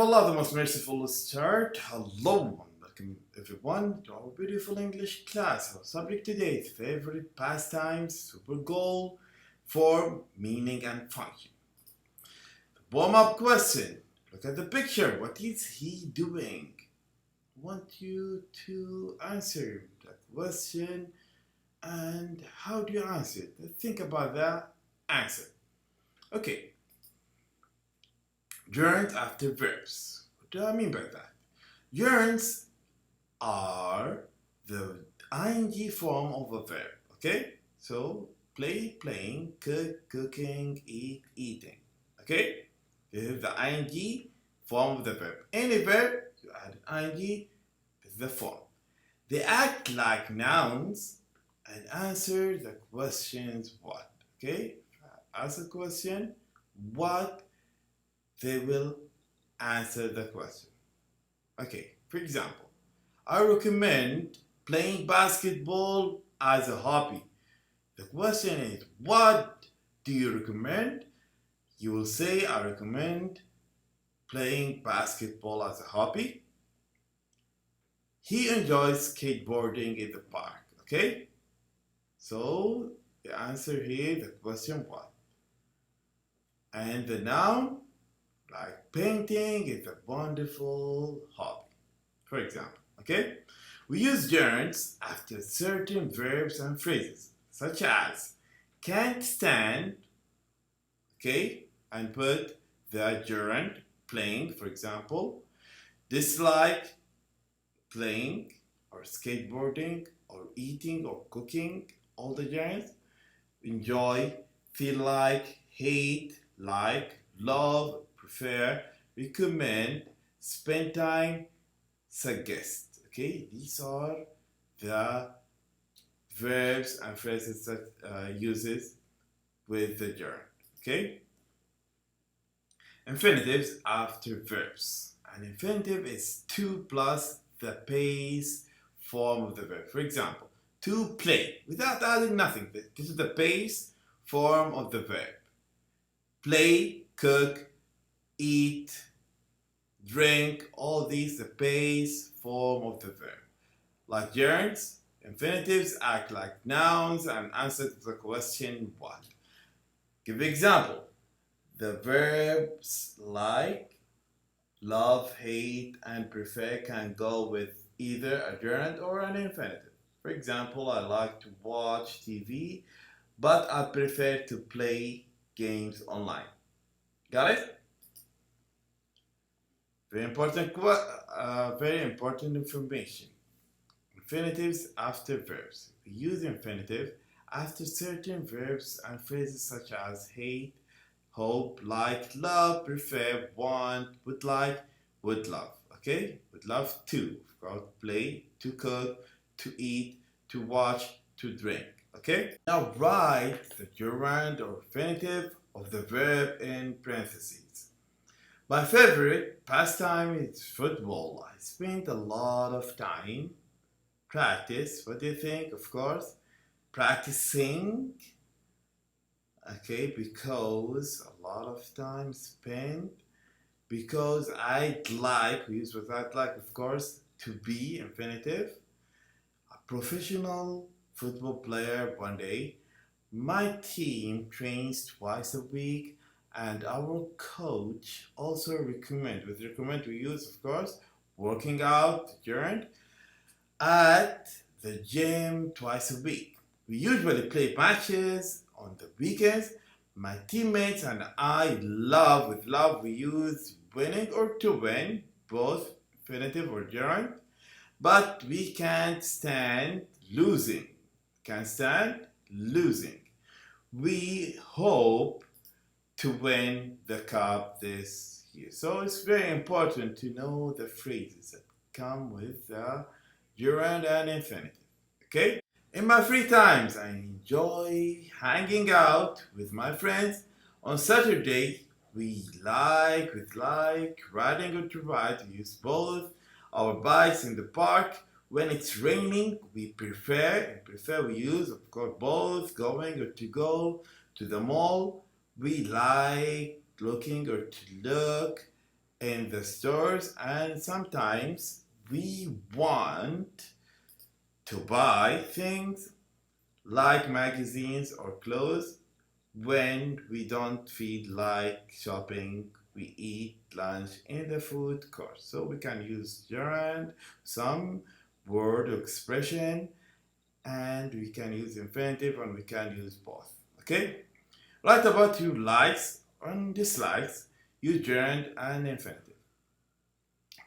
of Allah, the most merciful, start. Hello and welcome everyone to our beautiful English class. Our subject today is favorite pastimes, super goal, form, meaning and function. The warm-up question. Look at the picture. What is he doing? I want you to answer the question and how do you answer it? Think about the answer. Okay. Gerunds after verbs. What do I mean by that? Gerunds are the ing form of a verb. Okay? So play, playing, cook, cooking, eat, eating. Okay? This is the ing form of the verb. Any verb, you add ing, this is the form. They act like nouns and answer the questions what. Okay? Ask a question, what, they will answer the question. Okay, for example, I recommend playing basketball as a hobby. The question is, what do you recommend? You will say, I recommend playing basketball as a hobby. He enjoys skateboarding in the park. Okay? So the answer here, the question what? And the noun, like painting is a wonderful hobby, for example, okay? We use gerunds after certain verbs and phrases, such as can't stand, okay? And put the gerund playing, for example, dislike playing or skateboarding or eating or cooking, all the gerunds. Enjoy, feel like, hate, like, love, prefer, recommend, spend time, suggest. Okay, these are the verbs and phrases that uses with the gerund. Okay, infinitives after verbs. An infinitive is to plus the base form of the verb. For example, to play without adding nothing. This is the base form of the verb. Play, cook, eat, drink, all these the base form of the verb. Like gerunds, infinitives act like nouns and answer to the question what. Give example. The verbs like, love, hate, and prefer can go with either a gerund or an infinitive. For example, I like to watch TV, but I prefer to play games online. Got it? Very important information. Infinitives after verbs. We use infinitive after certain verbs and phrases such as hate, hope, like, love, prefer, want, would like, would love. Okay? Would love to. Play, to cook, to eat, to watch, to drink. Okay? Now write the gerund or infinitive of the verb in parentheses. My favorite pastime is football. I spent a lot of time practice. What do you think? Of course, practicing. Okay, because a lot of time spent. Because I'd like, we use what I'd like, of course, to be infinitive. A professional football player one day. My team trains twice a week. And our coach also recommend, with recommend we use, of course, working out, gerund, at the gym twice a week. We usually play matches on the weekends. My teammates and I love, with love we use winning or to win, both infinitive or gerund, but we can't stand losing. Can't stand losing. We hope to win the cup this year. So it's very important to know the phrases that come with the gerund and infinitive. Okay? In my free times, I enjoy hanging out with my friends. On Saturday, we like, riding or to ride. We use both our bikes in the park. When it's raining, we we use, of course, both going or to go to the mall. We like looking or to look in the stores, and sometimes we want to buy things like magazines or clothes when we don't feel like shopping. We eat lunch in the food court. So we can use gerund, some word or expression, and we can use infinitive and we can use both. Okay? Write about your likes and dislikes, use gerund and infinitive.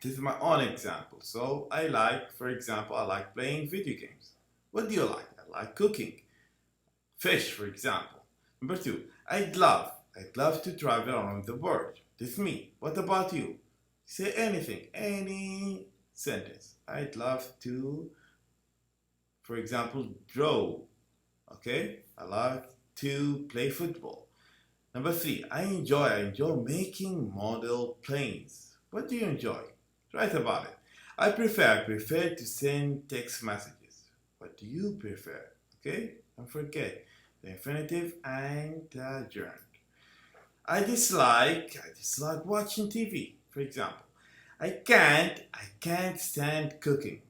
This is my own example. So I like, for example, I like playing video games. What do you like? I like cooking. Fish, for example. Number two, I'd love to travel around the world. This is me. What about you? Say anything, any sentence. I'd love to, for example, draw. Okay? I like to play football. Number three, I enjoy making model planes. What do you enjoy? Write about it. I prefer to send text messages. What do you prefer? Okay? Don't forget the infinitive and the gerund. I dislike watching TV, for example. I can't stand cooking.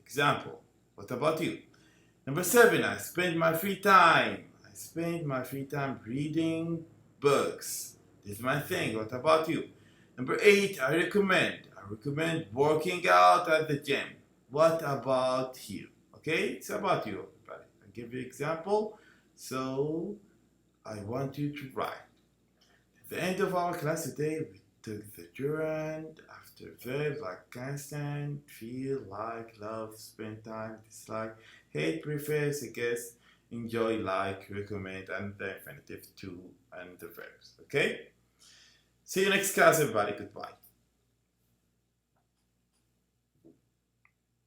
Example. What about you? Number seven, I spend my free time. I spend my free time reading books. This is my thing. What about you? Number eight, I recommend working out at the gym. What about you? Okay, it's about you, everybody. I'll give you an example. So I want you to write. At the end of our class today, we took the gerund after verbs like constant, feel, like, love, spend time, dislike, hate, prefer, suggest, enjoy, like, recommend, and the infinitive to and the verbs. Okay? See you next class, everybody. Goodbye.